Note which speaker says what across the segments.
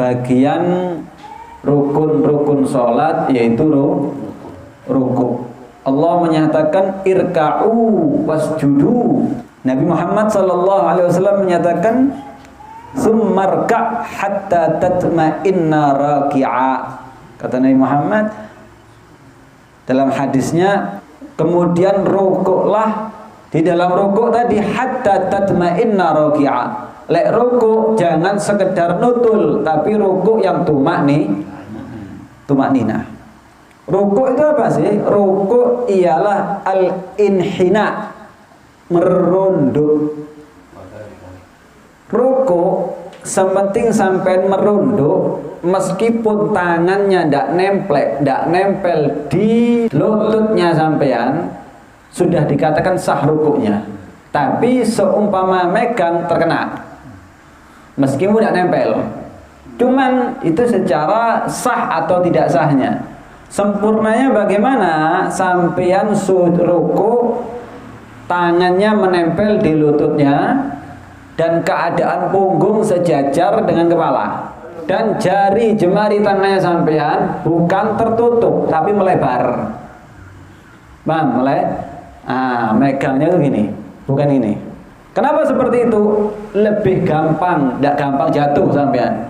Speaker 1: bagian rukun-rukun sholat, yaitu ruku. Allah menyatakan irka'u wasjudu. Nabi Muhammad SAW menyatakan summarka' hatta tatma'inna raki'a. Kata Nabi Muhammad dalam hadisnya, kemudian rukuklah di dalam rukuk tadi hatta tatma'inna raki'a. Lek rukuk jangan sekedar nutul, tapi rukuk yang tumakninah. Rukuk itu apa sih? Rukuk ialah al-inhina, merunduk. Rukuk sementing sampai merunduk, meskipun tangannya ndak nempel di lututnya sampean, sudah dikatakan sah rukuknya. Tapi seumpama megang terkena, meskipun ndak nempel. Cuman itu secara sah atau tidak sahnya. Sempurnanya bagaimana? Sampean ruku, tangannya menempel di lututnya, dan keadaan punggung sejajar dengan kepala, dan jari jemari tangannya sampean bukan tertutup tapi melebar. Paham? Megangnya itu gini, bukan ini. Kenapa seperti itu? Lebih gampang, tidak gampang jatuh sampean,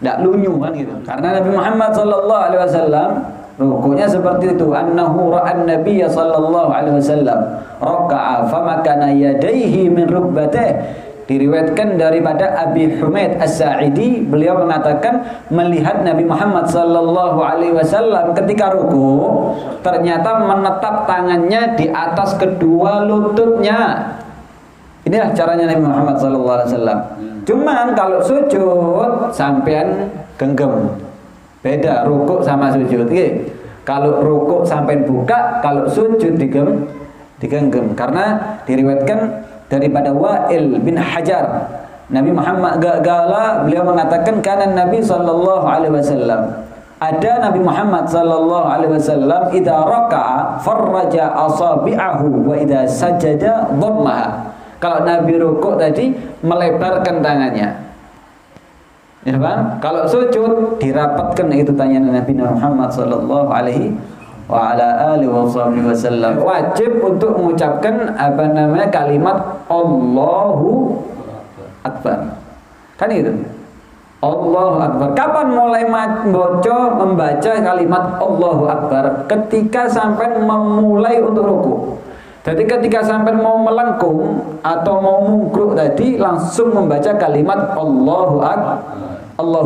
Speaker 1: tidak lunyu kan gitu. Karena Nabi Muhammad SAW rukuknya seperti itu. Annahu ra'an nabiyya sallallahu alaihi wasallam raka'a famakana yadayhi min rukbatih. Diriwayatkan daripada Abi Humaid As-Sa'idi, beliau mengatakan melihat Nabi Muhammad sallallahu alaihi wasallam ketika ruku ternyata menetap tangannya di atas kedua lututnya. Inilah caranya Nabi Muhammad sallallahu alaihi wasallam. Cuman kalau sujud sampean genggam. Beda rukuk sama sujud. Kalau rukuk sampai buka, kalau sujud digenggam. Karena diriwayatkan daripada Wa'il bin Hajar, Nabi Muhammad gala beliau mengatakan kana Nabi sallallahu alaihi wasallam, ada Nabi Muhammad sallallahu alaihi wasallam idza raka'a farraja asabi'ahu wa idza sajada dhammaha. Kalau Nabi rukuk tadi melebarkan tangannya. Ya bang, kalau sujud dirapatkan, itu tanyaan Nabi Muhammad sallallahu alaihi wa ala alihi wasallam. Wajib untuk mengucapkan kalimat Allahu Akbar. Kan itu. Allahu Akbar. Kapan mulai membaca kalimat Allahu Akbar? Ketika sampai memulai untuk rukuk. Jadi ketika sampai mau melengkung atau mau mungkruk tadi, langsung membaca kalimat Allahu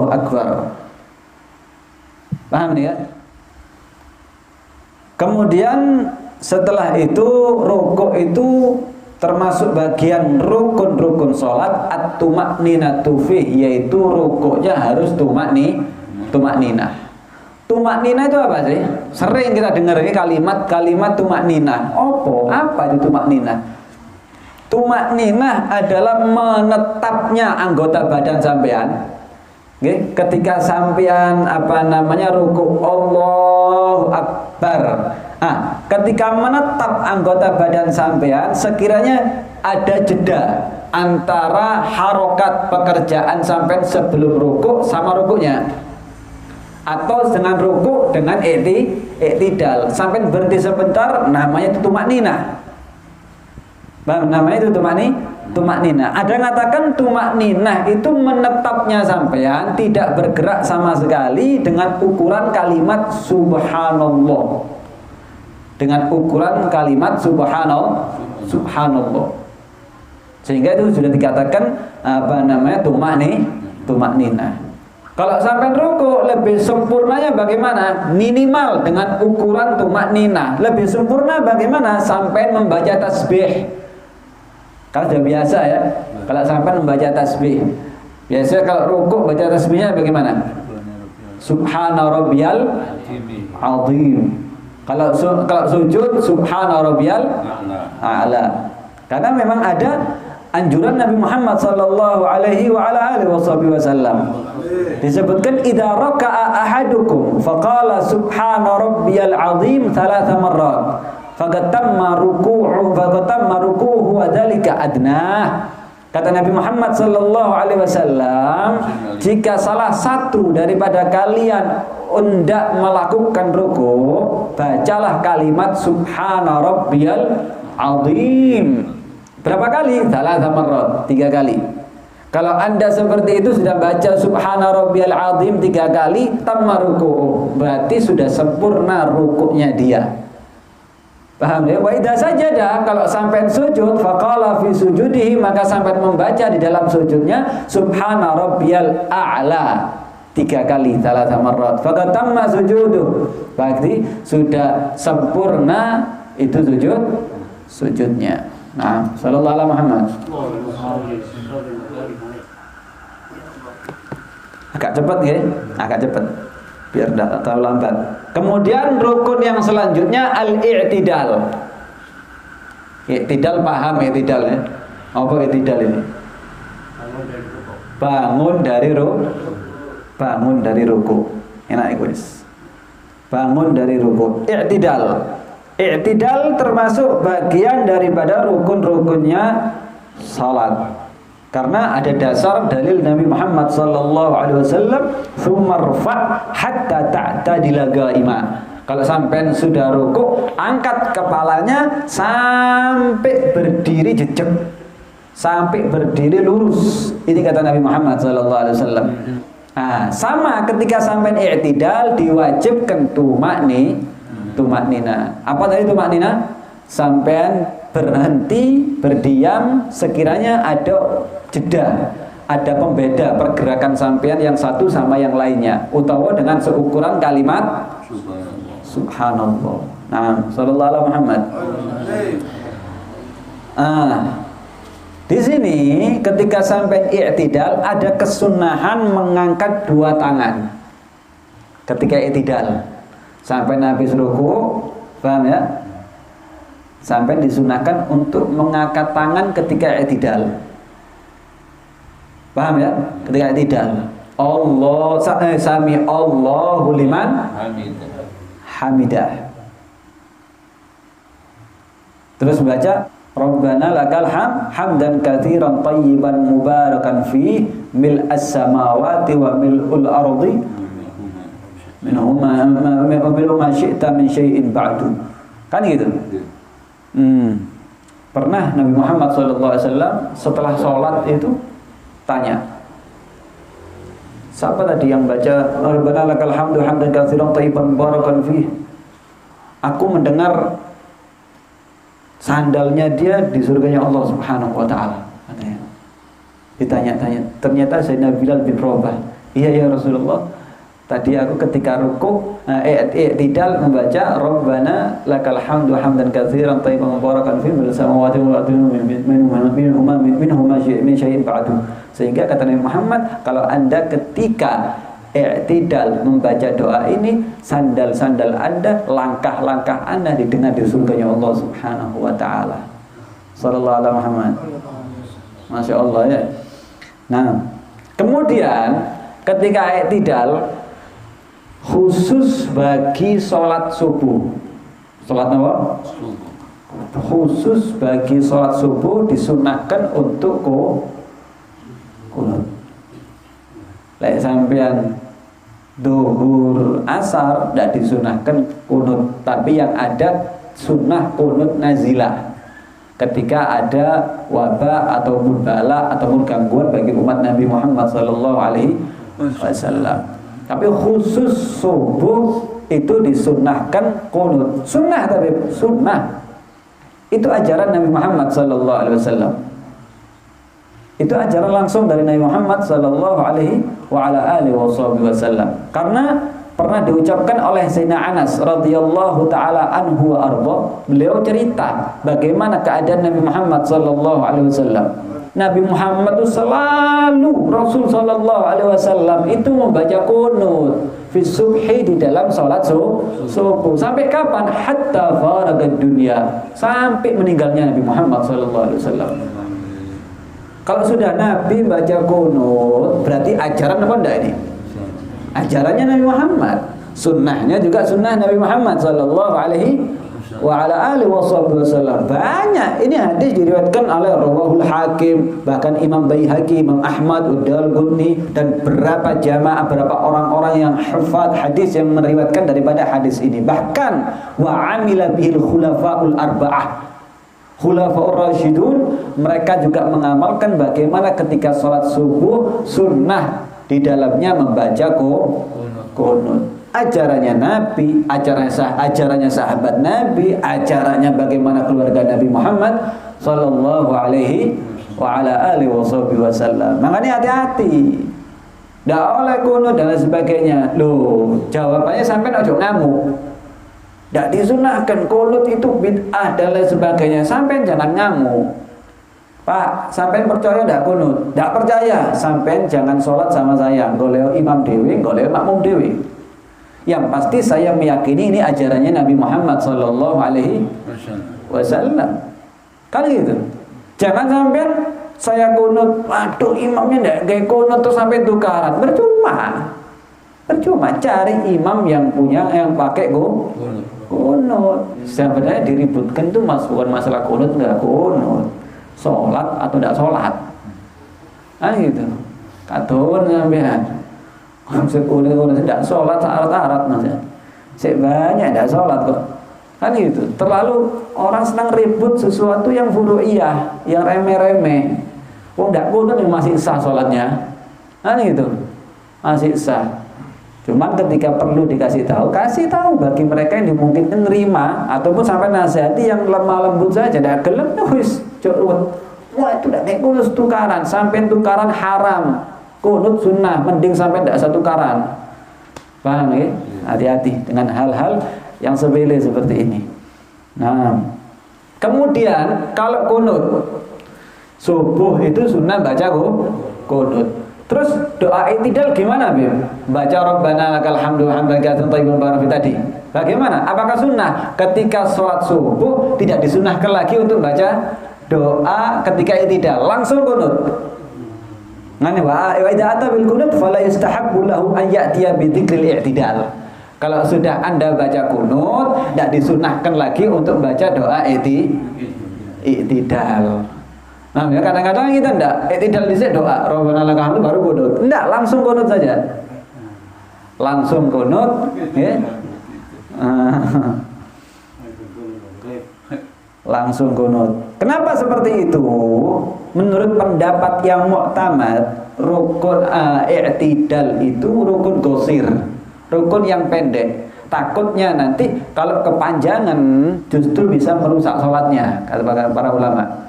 Speaker 1: Akbar. Paham nih ya? Kemudian setelah itu rukuk itu termasuk bagian rukun-rukun sholat at-tumakninatu fih, yaitu rukuknya harus tumakninah. Tumakninah itu apa sih? Sering kita dengar ini kalimat tumakninah. Apa itu tumakninah? Tumakninah adalah menetapnya anggota badan sampean. Ketika sampean rukuk Allahu Akbar. Ketika menetap anggota badan sampean, sekiranya ada jeda antara harokat pekerjaan sampean sebelum rukuk sama rukuknya, atau dengan rukuk dengan i'tidal, sampai berhenti sebentar, namanya itu tumakninah. Namanya itu tumakninah. Ada yang mengatakan tumakninah itu menetapnya sampean tidak bergerak sama sekali dengan ukuran kalimat subhanallah. Dengan ukuran kalimat subhanallah. Sehingga itu sudah dikatakan tumakninah. Kalau sampai rukuk lebih sempurnanya bagaimana? Minimal dengan ukuran tumakninah. Lebih sempurna bagaimana? Sampai membaca tasbih. Kalau sudah biasa ya, kalau sampai membaca tasbih. Biasanya kalau rukuk baca tasbihnya bagaimana? Subhana rabbiyal azim. Kalau sujud subhana rabbiyal a'la. Karena memang ada anjuran Nabi Muhammad sallallahu alaihi wa ala alihi wasallam. Disebutkan idza raka'a ahadukum faqala subhana rabbiyal azim 3 marrat faqad tamma ruku'uhu wa dzalika adnah. Kata Nabi Muhammad sallallahu alaihi wasallam, jika salah satu daripada kalian hendak melakukan ruku, bacalah kalimat subhana rabbiyal azim. Berapa kali? Thalatha marrat, 3 kali. Kalau Anda seperti itu sudah baca subhana rabbiyal azim 3 kali, tamma ruku, berarti sudah sempurna rukuknya dia. Paham ya? Wa idza sajada, kalau sampai sujud, faqala fi sujudihi, maka sampai membaca di dalam sujudnya subhana rabbiyal a'la 3 kali, thalatha marrat, faqad tamma sujuduh, berarti sudah sempurna itu sujudnya. Nah, sallallahu alaihi Muhammad. Agak cepat ya, agak cepat biar tidak terlalu lambat. Kemudian rukun yang selanjutnya al-i'tidal. I'tidal, paham i'tidal ya? Apa i'tidal ini? Bangun dari ruku. Enak guys. Bangun dari ruku. I'tidal. I'tidal termasuk bagian daripada rukun-rukunnya salat. Karena ada dasar dalil Nabi Muhammad sallallahu alaihi wasallam, "Tsumma rfa' hatta ta'tadila qa'ima." Kalau sampai sudah ruku, angkat kepalanya sampai berdiri jejak, sampai berdiri lurus. Ini kata Nabi Muhammad sallallahu alaihi wasallam. Nah, sama ketika sampai i'tidal diwajibkan tumaknina. Apa tadi tumaknina? Sampean berhenti, berdiam sekiranya ada jeda, ada pembeda pergerakan sampean yang satu sama yang lainnya, utawa dengan seukuran kalimat subhanallah. Nah, sallallahu alaihi Muhammad. Di sini ketika sampai i'tidal ada kesunahan mengangkat 2 tangan. Ketika i'tidal sampai habis ruku, paham ya? Sampai disunahkan untuk mengangkat tangan ketika i'tidal. Paham ya? Ketika i'tidal. Sami Allahu liman hamidah. Terus baca Rabbana lakal hamdan katsiran thayyiban mubarakan fi mil'as samawati wa mil'ul ardi minhuma syi'ta min syai'in ba'du. Kan gitu. Pernah Nabi Muhammad SAW setelah sholat itu tanya, siapa tadi yang baca Rabbana lakal hamdu hamdan katsiran thayyiban mubarakan fi? Aku mendengar sandalnya dia di surganya Allah Subhanahu wa taala, katanya. Ditanya-tanya, ternyata Sayyidina Bilal bin Rabah. Iya ya Rasulullah, tadi aku ketika rukuk i'tidal membaca Rabbana lakal hamdu hamdan katsiran thayyiban mubarakan fi mil samawati wal ardi minhuma min syai'in ba'du. Sehingga kata Nabi Muhammad, kalau Anda ketika i'tidal membaca doa ini, sandal-sandal Anda, langkah-langkah Anda didengar di surganya Allah Subhanahu wa taala. Sallallahu alaihi Muhammad. Masya Allah ya. Nah, kemudian ketika i'tidal khusus bagi sholat subuh. Sholat apa? Khusus bagi sholat subuh disunahkan untuk kunut. Lek sampean duhur asar tidak disunahkan kunut, tapi yang ada sunnah kunut nazilah ketika ada wabah ataupun bala ataupun gangguan bagi umat Nabi Muhammad sallallahu alaihi wasallam. Tapi khusus subuh itu disunahkan kunut. Sunnah, tapi sunnah. Itu ajaran Nabi Muhammad sallallahu alaihi wasallam. Itu ajaran langsung dari Nabi Muhammad sallallahu alaihi wa ala alihi wasallam. Karena pernah diucapkan oleh Sayyidina Anas radhiyallahu taala anhu wa arda, beliau cerita bagaimana keadaan Nabi Muhammad sallallahu alaihi wasallam. Nabi Muhammad itu selalu, Rasul sallallahu alaihi wasallam itu membaca kunut fi subhi di dalam salat subuh. Sampai kapan? Hatta faragad dunya, sampai meninggalnya Nabi Muhammad sallallahu alaihi wasallam. Kalau sudah Nabi baca kunut, berarti ajaran apa enggak ini? Ajarannya Nabi Muhammad. Sunnahnya juga sunnah Nabi Muhammad sallallahu alaihi wa ala alihi wasallam. Banyak ini hadis diriwayatkan oleh Rawahul Hakim, bahkan Imam Baihaqi, Imam Ahmad, Ad-Darqutni, dan berapa jamaah, berapa orang-orang yang hafal hadis yang meriwayatkan daripada hadis ini. Bahkan wa amila bihil khulafaul arba'ah, Khulafaur Rasyidun, mereka juga mengamalkan bagaimana ketika sholat subuh sunnah di dalamnya membaca qunut. Ajarannya Nabi, ajarannya sahabat Nabi, ajarannya bagaimana keluarga Nabi Muhammad sallallahu alaihi wa ala alihi wasallam. Makanya hati-hati. Tidak oleh qunut dan sebagainya. Loh, jawabannya sampai ojo ngamuk. Tidak disunahkan qunut itu bid'ah dan lain sebagainya. Sampai jangan ngamuk. Pak, sampai percaya tidak qunut? Tidak percaya, sampai jangan sholat sama saya. Goleo imam dewi, goleo makmum dewi. Yang pasti saya meyakini ini ajarannya Nabi Muhammad sallallahu alaihi wasallam. Kan gitu. Jangan sampai saya qunut, waduh imamnya tidak kayak qunut terus sampai tukaran. Percuma cari imam yang pakai qunut. Sebenarnya diributkan tuh bukan masalah qunut enggak qunut. Sholat atau tidak sholat. Gitu. Kadon sampean. Maksud qunut tidak sholat syarat-syarat maksudnya. Banyak tidak sholat kok. Kan gitu. Terlalu orang senang ribut sesuatu yang furu'iyah, yang remeh-remeh. Tidak qunut yang masih sah sholatnya. Kan gitu. Masih sah. Cuman ketika perlu dikasih tahu, kasih tahu bagi mereka yang dimungkinkan nerima, ataupun sampai nasihati yang lemah lembut saja. Tidak gelem wis curut. Wah itu tidak kayak qunut tukaran, sampai tukaran haram. Qunut sunnah, mending sampai tidak satu tukaran. Paham ya? Hati-hati dengan hal-hal yang sepele seperti ini. Nah, kemudian kalau qunut subuh itu sunnah baca qunut. Terus doa i'tidal gimana, Bim? Baca Rabbana lakal hamdu hamdan katsiran thayyiban mubarakan tadi. Bagaimana? Apakah sunnah ketika sholat subuh tidak disunnahkan lagi untuk baca doa ketika i'tidal, langsung qunut? Ngene wa idza ata bil qunut fala yustahabbu lahu an ya'tiya bi dzikril i'tidal. Kalau sudah Anda baca qunut, tidak disunahkan lagi untuk baca doa i'tidal. Nah, ya kadang-kadang kita enggak i'tidal dhisik doa Rabbana lakal hamdu baru qunut. Enggak, langsung qunut saja. Langsung qunut, ya. Langsung qunut. Kenapa seperti itu? Menurut pendapat yang mu'tamad, rukun i'tidal itu rukun qasir, rukun yang pendek. Takutnya nanti kalau kepanjangan justru bisa merusak sholatnya, kata para ulama.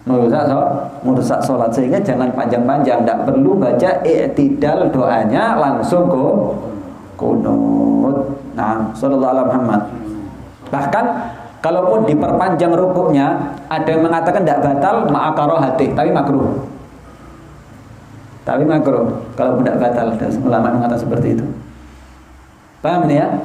Speaker 1: Merusak sholat, sehingga jangan panjang-panjang. Tidak perlu baca i'tidal doanya, langsung qunut. Nah, sallallahu alaihi Muhammad. Bahkan kalaupun diperpanjang rukuknya, ada yang mengatakan tidak batal ma'akarohati, tapi makruh. Kalau tidak batal, ulama mengatakan seperti itu. Paham ini ya?